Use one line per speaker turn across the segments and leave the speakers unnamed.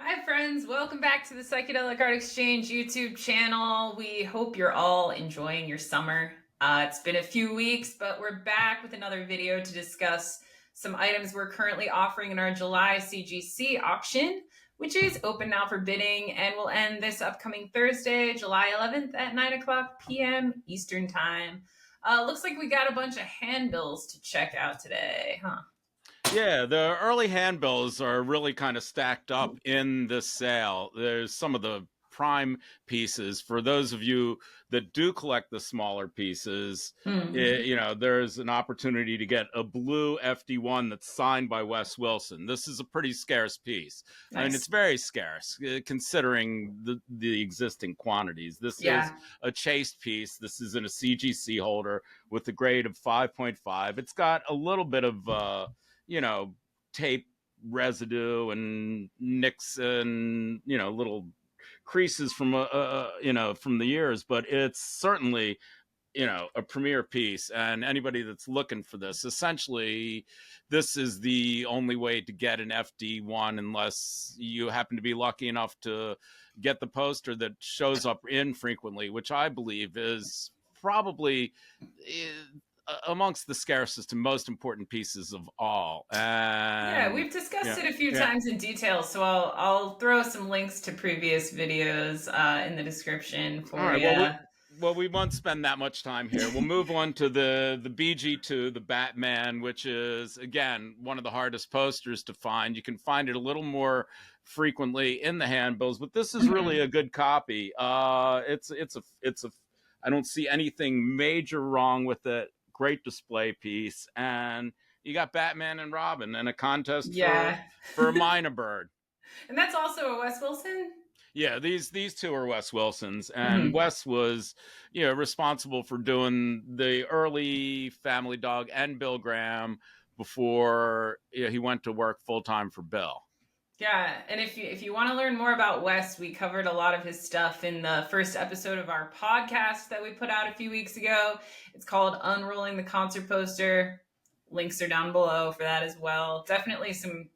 Hi, friends. Welcome back to the Psychedelic Art Exchange YouTube channel. We hope you're all enjoying your summer. It's been a few weeks, but we're back with another video to discuss some items we're currently offering in our July CGC auction, which is open now for bidding and will end this upcoming Thursday, July 11th at 9 o'clock p.m. Eastern Time. Looks like we got a bunch of handbills to check out today, huh?
Yeah, the early handbills are really kind of stacked up in this sale. There's some of the prime pieces. For those of you that do collect the smaller pieces,
Mm,
there's an opportunity to get a blue FD1 that's signed by Wes Wilson. This is a pretty scarce piece. I mean, it's
nice.
very scarce considering the existing quantities. This is
Yeah.
a chased piece. This is in a CGC holder with a grade of 5.5. It's got a little bit of tape residue and nicks and little creases from from the years, but it's certainly a premier piece. And anybody that's looking for this, essentially, this is the only way to get an FD1 unless you happen to be lucky enough to get the poster that shows up infrequently, which I believe is probably amongst the scarcest and most important pieces of all.
Yeah,
And
we've discussed
yeah,
it a few
yeah.
times in detail, so I'll throw some links to previous videos in the description
All
for
right.
you.
We won't spend that much time here. We'll move on to the BG2, the Batman, which is again one of the hardest posters to find. You can find it a little more frequently in the handbills, but this is really a good copy. It's a. I don't see anything major wrong with it. Great display piece, and you got Batman and Robin and a contest
Yeah,
for a minor bird.
and that's also a Wes Wilson.
Yeah, these two are Wes Wilson's, and
Hmm.
Wes was, responsible for doing the early Family Dog and Bill Graham before he went to work full time for Bill.
Yeah, and if you want to learn more about Wes, we covered a lot of his stuff in the first episode of our podcast that we put out a few weeks ago. It's called Unrolling the Concert Poster. Links are down below for that as well. Definitely some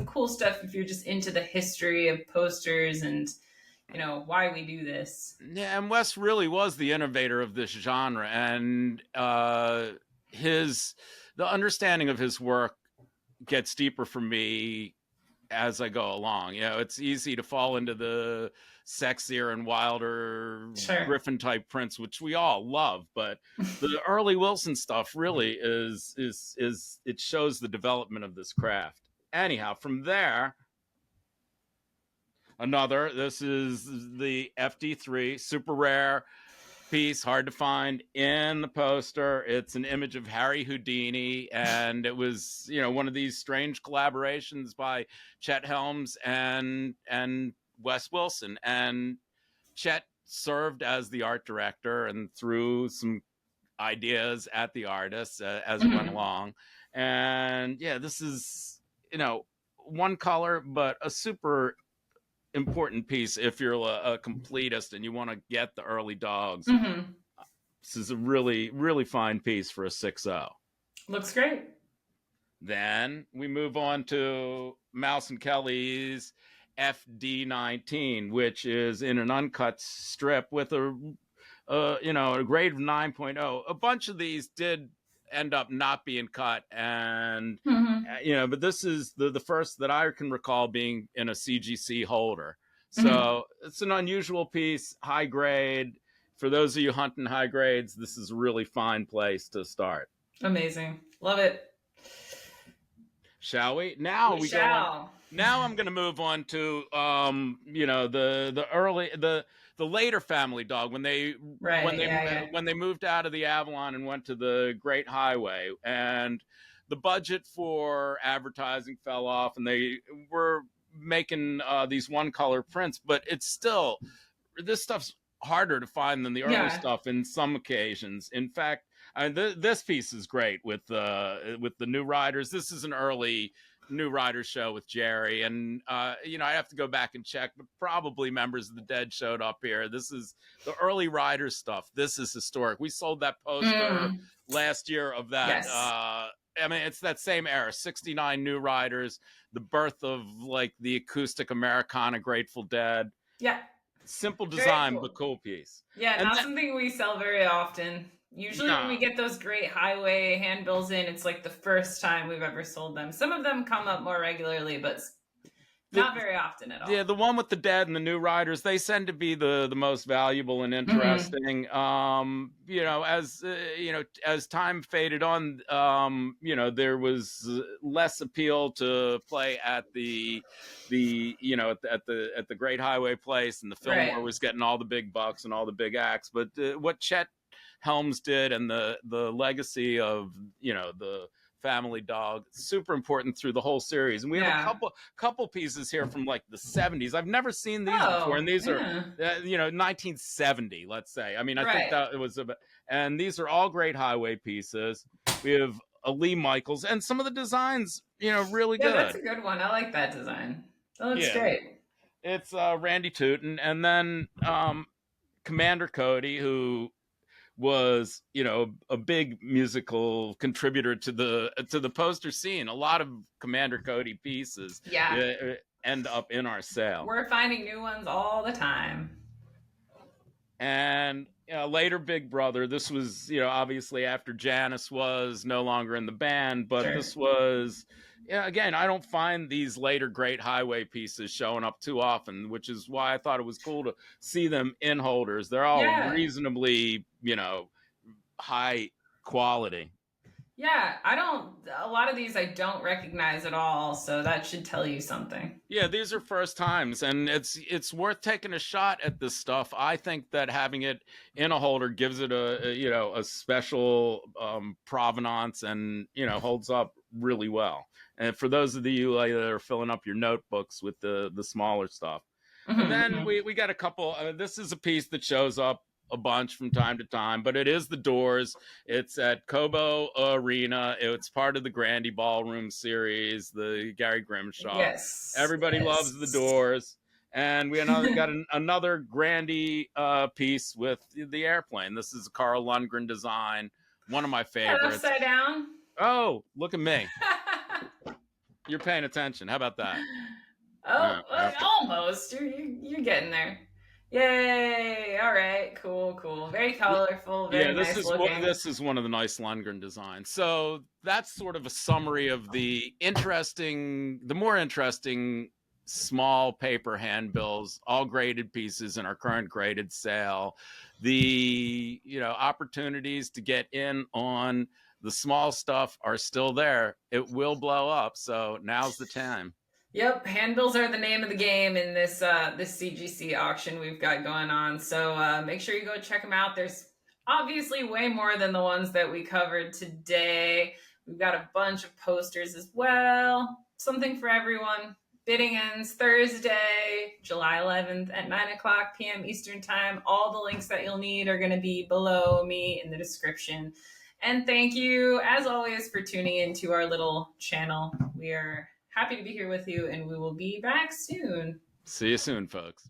cool stuff if you're just into the history of posters and why we do this.
Yeah, and Wes really was the innovator of this genre, and his the understanding of his work gets deeper for me as I go along. It's easy to fall into the sexier and wilder
Sure.
Griffin type prints, which we all love. But the early Wilson stuff really is it shows the development of this craft. Anyhow, from there, this is the FD3, super rare piece, hard to find in the poster. It's an image of Harry Houdini, and it was one of these strange collaborations by Chet Helms and Wes Wilson. And Chet served as the art director and threw some ideas at the artists as it went
Mhm.
along. And yeah, this is one color, but a super important piece if you're a completist and you want to get the early dogs.
Mhm.
This is a really, really fine piece for a 6.0.
Looks great.
Then we move on to Mouse and Kelly's FD19, which is in an uncut strip with a grade of 9.0. A bunch of these did end up not being cut, and
Mhm.
but this is the first that I can recall being in a CGC holder.
Mhm.
So it's an unusual piece, high grade. For those of you hunting high grades, this is a really fine place to start.
Amazing. Love it.
Shall we? Now
We
we go on.
shall.
Now I'm going to move on to the later Family Dog when they
Right. Yeah. Yeah.
when they moved out of the Avalon and went to the Great Highway, and the budget for advertising fell off, and they were making these one color prints, but it's still, this stuff's harder to find than the early
Yeah.
stuff in some occasions. In fact, this piece is great with the New Riders. This is an early New Riders show with Jerry, and I have to go back and check, but probably members of the Dead showed up here. This is the early Riders stuff. This is historic. We sold that poster
Mm.
last year of that
Yes.
I mean, it's that same era, 69 New Riders, the birth of like the acoustic Americana Grateful Dead.
Yeah.
Simple design,
cool.
but cool piece.
Yeah,
And
not something we sell very often. Usually when we get those great highway handbills in, it's like the first time we've ever sold them. Some of them come up more regularly, but not very often at all.
Yeah, the one with the Dead and the New Riders, they tend to be the most valuable and interesting. You know, as time faded on, you know, there was less appeal to play at the you know, at the Great Highway Place, and the Fillmore was getting all the big bucks and all the big acts. But what Chet Helms did, and the legacy of, you know, the family dog, super important through the whole series. And we have a couple pieces here from like the 70s. I've never seen these before, and these are you know, 1970, let's say. I mean, I think that it was and these are all great highway pieces. We have a Lee Michaels, and some of the designs, you know, really good.
That's a good one. I like that design. That looks great.
It's Randy Tootin, and then Commander Cody, who was, you know, a big musical contributor to the poster scene. A lot of Commander Cody pieces end up in our sale.
We're finding new ones all the time.
And later Big Brother, this was, you know, obviously after Janice was no longer in the band, but this was, again, I don't find these later great highway pieces showing up too often, which is why I thought it was cool to see them in holders. They're all reasonably, you know, high quality.
Yeah, a lot of these I don't recognize at all, so that should tell you something.
Yeah, these are first times, and it's worth taking a shot at this stuff. I think that having it in a holder gives it a special provenance, and, you know, holds up really well. And for those of you that are filling up your notebooks with the smaller stuff. And then we got a couple, this is a piece that shows up a bunch from time to time, but it is the Doors. It's at Cobo Arena. It's part of the Grandy Ballroom series, the Gary Grimshaw.
Yes.
Everybody loves the Doors. And we got another Grandy piece with the airplane. This is a Carl Lundgren design, one of my favorites.
Upside down.
Oh, look at me. You're paying attention. How about that?
Oh, almost. You're getting there. Yay! All right, cool. Very colorful. Very nice looking.
This is one of the nice Lundgren designs. So that's sort of a summary of the more interesting small paper handbills, all graded pieces in our current graded sale. The, you know, opportunities to get in on the small stuff are still there. It will blow up, so now's the time.
Yep, handbills are the name of the game in this this CGC auction we've got going on. So make sure you go check them out. There's obviously way more than the ones that we covered today. We've got a bunch of posters as well. Something for everyone. Bidding ends Thursday, July 11th at 9:00 p.m. Eastern Time. All the links that you'll need are going to be below me in the description. And thank you, as always, for tuning into our little channel. We are happy to be here with you, and we will be back soon.
See you soon, folks.